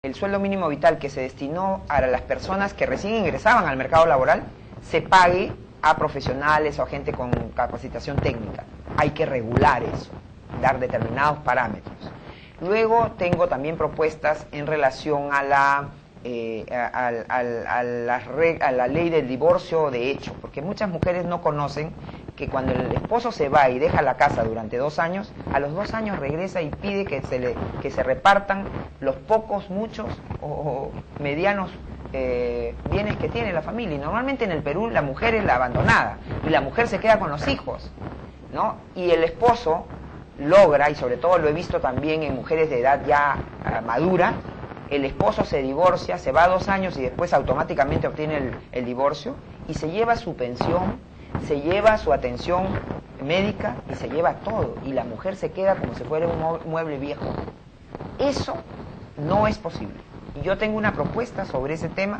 el sueldo mínimo vital que se destinó a las personas que recién ingresaban al mercado laboral se pague a profesionales o a gente con capacitación técnica. Hay que regular eso, dar determinados parámetros. Luego tengo también propuestas en relación a la ley del divorcio de hecho, porque muchas mujeres no conocen que cuando el esposo se va y deja la casa durante 2 años, a los 2 años regresa y pide que se repartan los pocos, muchos o medianos bienes que tiene la familia. Y normalmente en el Perú la mujer es la abandonada y la mujer se queda con los hijos, ¿no? Y el esposo logra, y sobre todo lo he visto también en mujeres de edad ya madura, el esposo se divorcia, se va 2 años y después automáticamente obtiene el divorcio y se lleva su pensión, se lleva su atención médica y se lleva todo, y la mujer se queda como si fuera un mueble viejo. Eso no es posible. Y yo tengo una propuesta sobre ese tema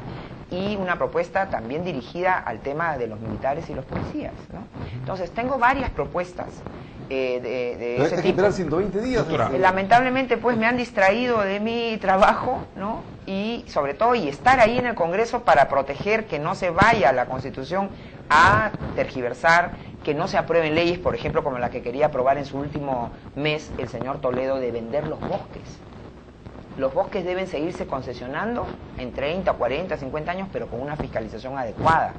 y una propuesta también dirigida al tema de los militares y los policías, ¿no? Entonces tengo varias propuestas de ese tipo. Esperar 120 días. Lamentablemente pues me han distraído de mi trabajo, ¿no? Y sobre todo y estar ahí en el Congreso para proteger que no se vaya la Constitución a tergiversar, que no se aprueben leyes, por ejemplo, como la que quería aprobar en su último mes el señor Toledo, de vender los bosques. Los bosques deben seguirse concesionando en 30, 40, 50 años, pero con una fiscalización adecuada,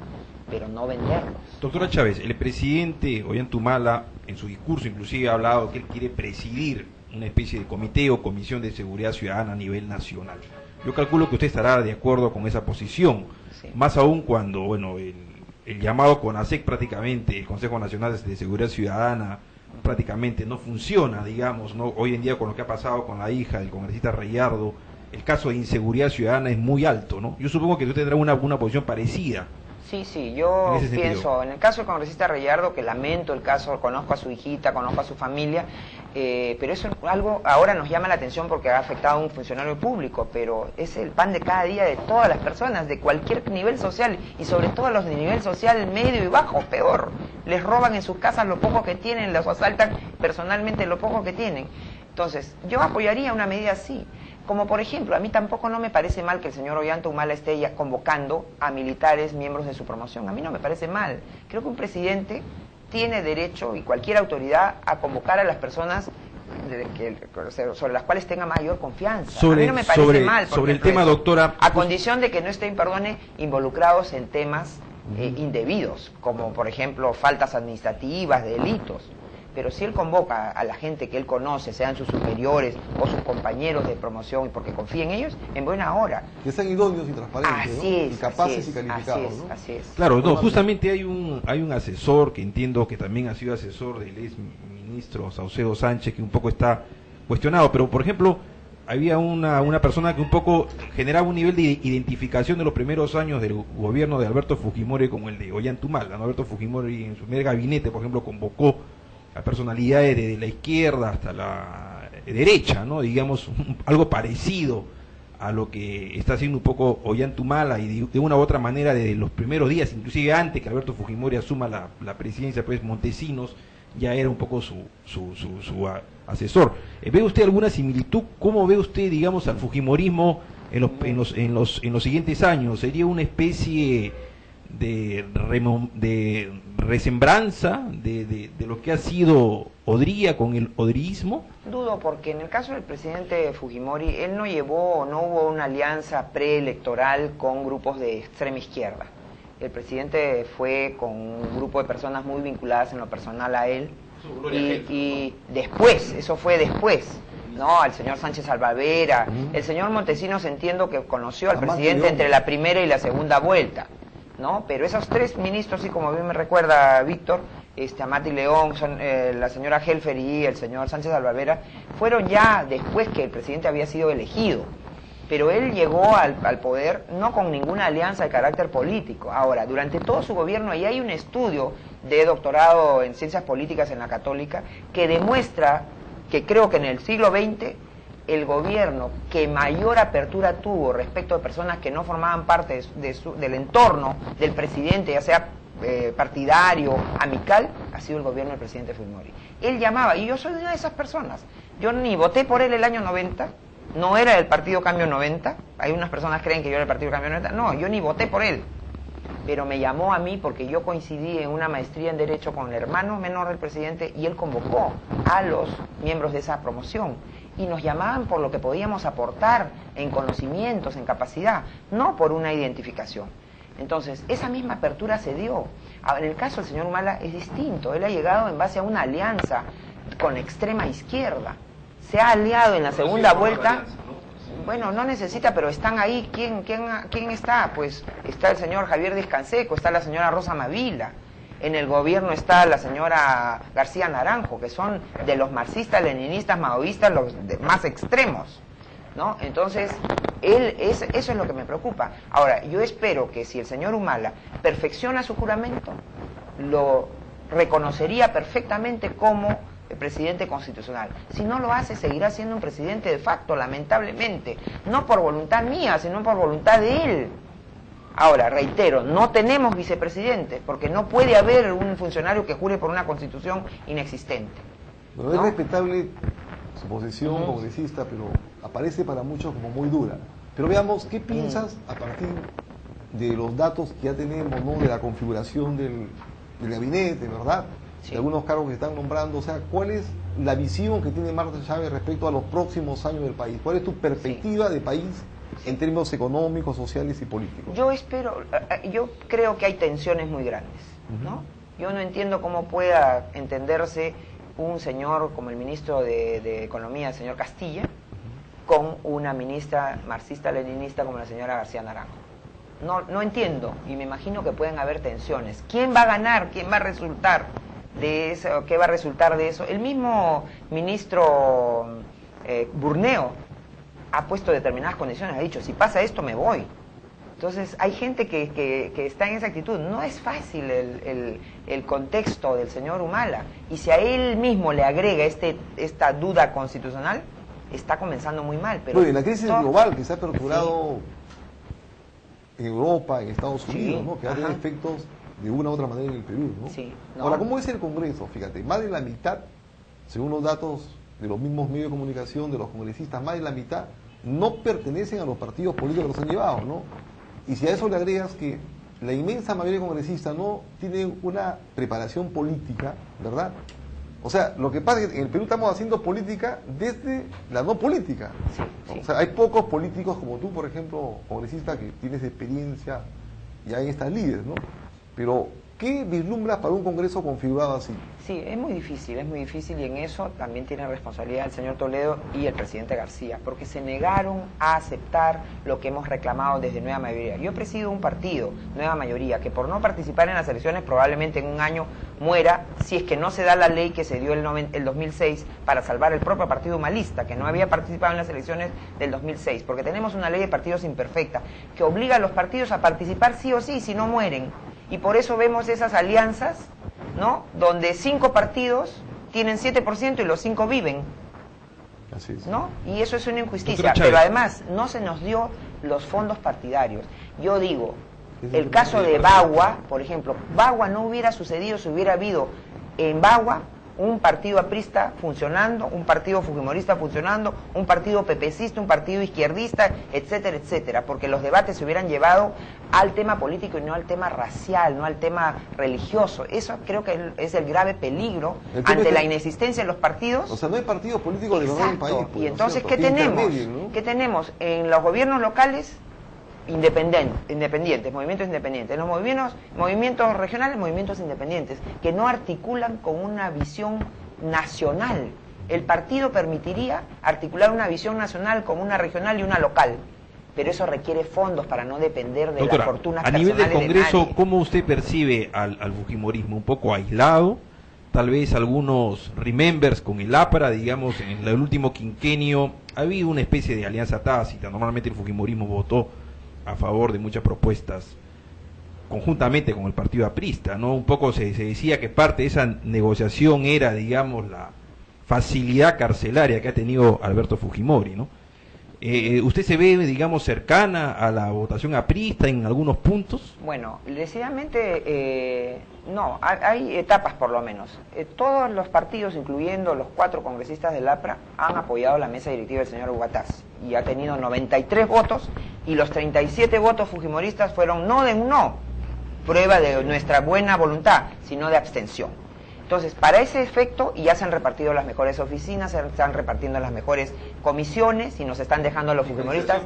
pero no venderlos. Doctora Chávez, el presidente Ollanta, en su discurso inclusive ha hablado que él quiere presidir una especie de comité o comisión de seguridad ciudadana a nivel nacional. Yo calculo que usted estará de acuerdo con esa posición, sí. Más aún cuando, bueno, el llamado CONASEC prácticamente, el Consejo Nacional de Seguridad Ciudadana, prácticamente no funciona, digamos, ¿no? Hoy en día con lo que ha pasado con la hija del congresista Reyardo, el caso de inseguridad ciudadana es muy alto, ¿no? Yo supongo que usted tendrá una posición parecida. Sí, yo pienso, en el caso del congresista Reyardo, que lamento el caso, conozco a su hijita, conozco a su familia, pero eso algo ahora nos llama la atención porque ha afectado a un funcionario público, pero es el pan de cada día de todas las personas, de cualquier nivel social, y sobre todo los de nivel social medio y bajo, peor. Les roban en sus casas lo poco que tienen, los asaltan personalmente lo poco que tienen. Entonces, yo apoyaría una medida así. Como por ejemplo, a mí tampoco no me parece mal que el señor Ollanta esté ya convocando a militares miembros de su promoción. A mí no me parece mal. Creo que un presidente tiene derecho, y cualquier autoridad, a convocar a las personas sobre las cuales tenga mayor confianza. A mí no me parece mal. Sobre el tema, doctora... A condición de que no estén, involucrados en temas indebidos, como por ejemplo faltas administrativas, delitos. Pero si él convoca a la gente que él conoce, sean sus superiores o sus compañeros de promoción, porque confía en ellos, en buena hora. Que sean idóneos y transparentes, así es, y capaces y calificados, ¿no? Así es. Claro, no, justamente hay un asesor que entiendo que también ha sido asesor del ex ministro Saucedo Sánchez, que un poco está cuestionado, pero por ejemplo, había una persona que un poco generaba un nivel de identificación de los primeros años del gobierno de Alberto Fujimori como el de Ollanta Humala, ¿no? Alberto Fujimori en su primer gabinete, por ejemplo, convocó a personalidades de la izquierda hasta la derecha, ¿no? Digamos, algo parecido a lo que está haciendo un poco Ollanta Humala, y de una u otra manera desde los primeros días, inclusive antes que Alberto Fujimori asuma la presidencia, pues Montesinos ya era un poco su asesor. ¿Ve usted alguna similitud? ¿Cómo ve usted, digamos, al fujimorismo en los siguientes años? ¿Sería una especie de resembranza de lo que ha sido Odría con el odrismo? Dudo, porque en el caso del presidente Fujimori, él no hubo una alianza preelectoral con grupos de extrema izquierda. El presidente fue con un grupo de personas muy vinculadas en lo personal a él, y después, eso fue después, ¿no? Al señor Sánchez Salvadera, el señor Montesinos entiendo que conoció al presidente entre la primera y la segunda vuelta, ¿no? Pero esos 3 ministros, y como bien me recuerda Víctor, Amati León, la señora Helfer y el señor Sánchez Alvavera, fueron ya después que el presidente había sido elegido. Pero él llegó al poder no con ninguna alianza de carácter político. Ahora, durante todo su gobierno, y hay un estudio de doctorado en ciencias políticas en la Católica que demuestra que creo que en el siglo XX el gobierno que mayor apertura tuvo respecto de personas que no formaban parte del entorno del presidente, ya sea partidario, amical, ha sido el gobierno del presidente Fujimori. Él llamaba, y yo soy una de esas personas. Yo ni voté por él el año 90, no era del Partido Cambio 90, hay unas personas que creen que yo era del Partido Cambio 90, no, yo ni voté por él, pero me llamó a mí porque yo coincidí en una maestría en Derecho con el hermano menor del presidente y él convocó a los miembros de esa promoción y nos llamaban por lo que podíamos aportar en conocimientos, en capacidad, no por una identificación. Entonces, esa misma apertura se dio. En el caso del señor Humala es distinto, él ha llegado en base a una alianza con la extrema izquierda, se ha aliado en la segunda vuelta. Bueno, no necesita, pero están ahí. ¿Quién está? Pues está el señor Javier Díaz-Canseco, está la señora Rosa Mavila, en el gobierno está la señora García Naranjo, que son de los marxistas, leninistas, maoístas, los más extremos, ¿no? Entonces, eso es lo que me preocupa. Ahora, yo espero que si el señor Humala perfecciona su juramento, lo reconocería perfectamente como presidente constitucional. Si no lo hace, seguirá siendo un presidente de facto, lamentablemente. No por voluntad mía, sino por voluntad de él. Ahora, reitero, no tenemos vicepresidente, porque no puede haber un funcionario que jure por una constitución inexistente. Bueno, ¿no? Es respetable su posición congresista, pero aparece para muchos como muy dura. Pero veamos, ¿qué piensas a partir de los datos que ya tenemos, ¿no?, de la configuración del gabinete, ¿verdad? Sí. De algunos cargos que están nombrando, o sea, ¿cuál es la visión que tiene Marta Chávez respecto a los próximos años del país? ¿Cuál es tu perspectiva de país en términos económicos, sociales y políticos? Yo creo que hay tensiones muy grandes, ¿no? Yo no entiendo cómo pueda entenderse un señor como el ministro de Economía, el señor Castilla, con una ministra marxista-leninista como la señora García Naranjo. No entiendo, y me imagino que pueden haber tensiones. ¿Quién va a ganar? ¿Quién va a resultar de eso? ¿Qué va a resultar de eso? El mismo ministro Burneo ha puesto determinadas condiciones, ha dicho, si pasa esto me voy. Entonces hay gente que está en esa actitud. No es fácil el contexto del señor Humala, y si a él mismo le agrega esta duda constitucional, está comenzando muy mal. Pero la crisis global que se ha aperturado en Europa, en Estados Unidos, ¿no?, que ha tenido efectos de una u otra manera en el Perú, ¿no? Sí, Ahora, ¿cómo es el Congreso? Fíjate, más de la mitad, según los datos de los mismos medios de comunicación, de los congresistas, más de la mitad no pertenecen a los partidos políticos que los han llevado, ¿no? Y si a eso le agregas que la inmensa mayoría de congresistas no tienen una preparación política, ¿verdad? O sea, lo que pasa es que en el Perú estamos haciendo política desde la no política. Sí. O sea, hay pocos políticos como tú, por ejemplo, congresista, que tienes experiencia ya en estas líderes, ¿no? Pero, ¿qué vislumbras para un Congreso configurado así? Sí, es muy difícil, y en eso también tiene responsabilidad el señor Toledo y el presidente García, porque se negaron a aceptar lo que hemos reclamado desde Nueva Mayoría. Yo presido un partido, Nueva Mayoría, que por no participar en las elecciones probablemente en un año muera, si es que no se da la ley que se dio el 2006 para salvar el propio partido humalista, que no había participado en las elecciones del 2006, porque tenemos una ley de partidos imperfecta, que obliga a los partidos a participar sí o sí, si no mueren. Y por eso vemos esas alianzas, ¿no?, donde 5 partidos tienen 7% y los 5 viven. Así es. ¿No? Y eso es una injusticia. Pero además, no se nos dio los fondos partidarios. Yo digo, el caso de Bagua, por ejemplo, Bagua no hubiera sucedido si hubiera habido en Bagua un partido aprista funcionando, un partido fujimorista funcionando, un partido pepecista, un partido izquierdista, etcétera, etcétera, porque los debates se hubieran llevado al tema político y no al tema racial, no al tema religioso. Eso creo que es el grave peligro ante la inexistencia de los partidos. O sea, no hay partidos políticos de verdad en el país. Pues, y entonces, ¿qué tenemos? ¿no? ¿Qué tenemos? En los gobiernos locales, independientes, movimientos independientes. En los movimientos regionales, movimientos independientes, que no articulan con una visión nacional. El partido permitiría articular una visión nacional con una regional y una local, pero eso requiere fondos para no depender de Doctora, las fortunas a nivel del Congreso, de nadie. ¿cómo usted percibe al fujimorismo? ¿Un poco aislado? Tal vez algunos remembers con el APRA, digamos, en el último quinquenio ha habido una especie de alianza tácita. Normalmente el fujimorismo votó a favor de muchas propuestas conjuntamente con el partido aprista, ¿no? Un poco se decía que parte de esa negociación era, digamos, la facilidad carcelaria que ha tenido Alberto Fujimori, ¿no? ¿Usted se ve, digamos, cercana a la votación aprista en algunos puntos? Bueno, decididamente no, hay etapas por lo menos. Todos los partidos, incluyendo los 4 congresistas del APRA, han apoyado la mesa directiva del señor Huataz y ha tenido 93 votos y los 37 votos fujimoristas fueron no de un no, prueba de nuestra buena voluntad, sino de abstención. Entonces, para ese efecto, ya se han repartido las mejores oficinas, se están repartiendo las mejores comisiones y nos están dejando a los fujimoristas.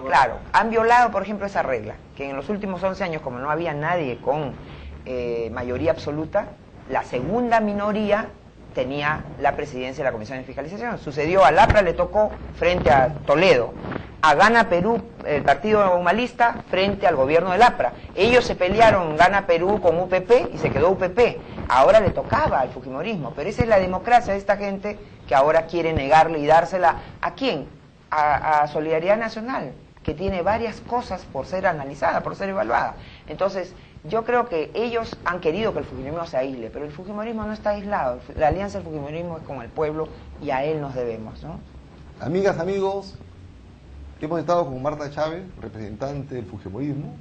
Claro, han violado, por ejemplo, esa regla, que en los últimos 11 años, como no había nadie con mayoría absoluta, la segunda minoría tenía la presidencia de la Comisión de Fiscalización. Sucedió, al APRA le tocó frente a Toledo, a Gana Perú, el partido humanista, frente al gobierno del APRA. Ellos se pelearon, Gana Perú con UPP y se quedó UPP. Ahora le tocaba al fujimorismo, pero esa es la democracia de esta gente que ahora quiere negarle y dársela ¿a quién? A Solidaridad Nacional, que tiene varias cosas por ser analizada, por ser evaluada. Entonces, yo creo que ellos han querido que el fujimorismo se aísle, pero el fujimorismo no está aislado. La alianza del fujimorismo es con el pueblo y a él nos debemos, ¿no? Amigas, amigos, hemos estado con Marta Chávez, representante del fujimorismo.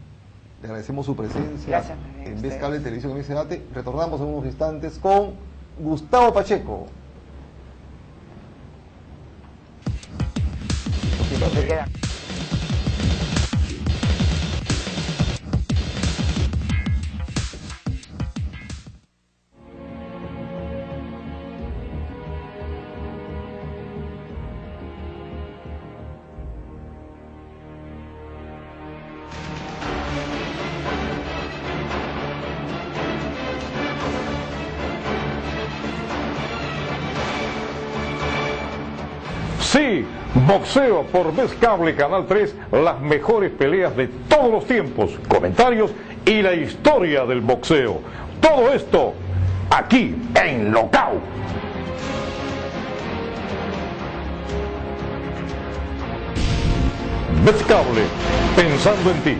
Le agradecemos su presencia en Vez Cable Televisión en ese debate. Retornamos en unos instantes con Gustavo Pacheco. Se queda. Sí, boxeo por Vez Cable Canal 3, las mejores peleas de todos los tiempos, comentarios y la historia del boxeo. Todo esto aquí en Locao. Vez Cable, pensando en ti.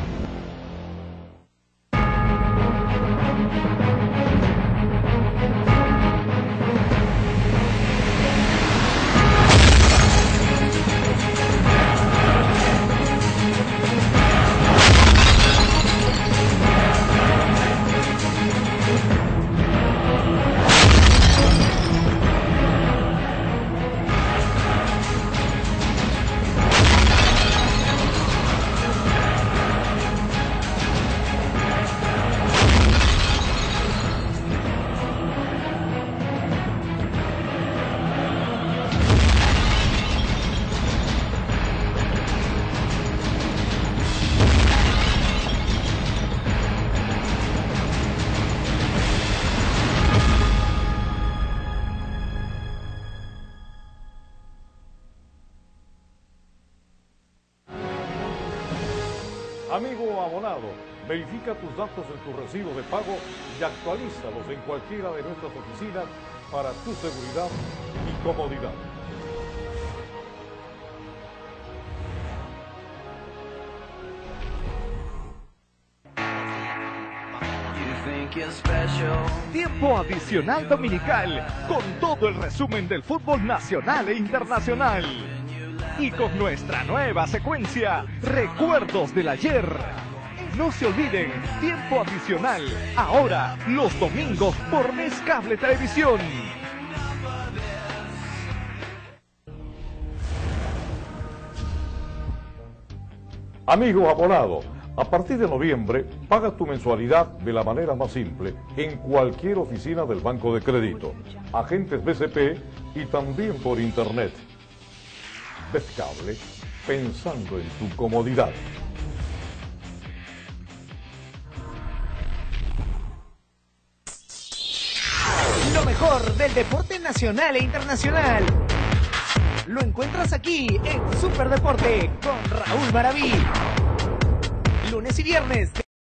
Amigo abonado, verifica tus datos en tu recibo de pago y actualízalos en cualquiera de nuestras oficinas para tu seguridad y comodidad. Tiempo adicional dominical, con todo el resumen del fútbol nacional e internacional. Y con nuestra nueva secuencia, Recuerdos del Ayer. No se olviden, tiempo adicional, ahora los domingos por Vez Cable Televisión. Amigo abonado, a partir de noviembre, paga tu mensualidad de la manera más simple en cualquier oficina del Banco de Crédito, agentes BCP y también por internet. Vez Cable, pensando en tu comodidad. Lo mejor del deporte nacional e internacional lo encuentras aquí en Superdeporte con Raúl Maraví. Lunes y viernes de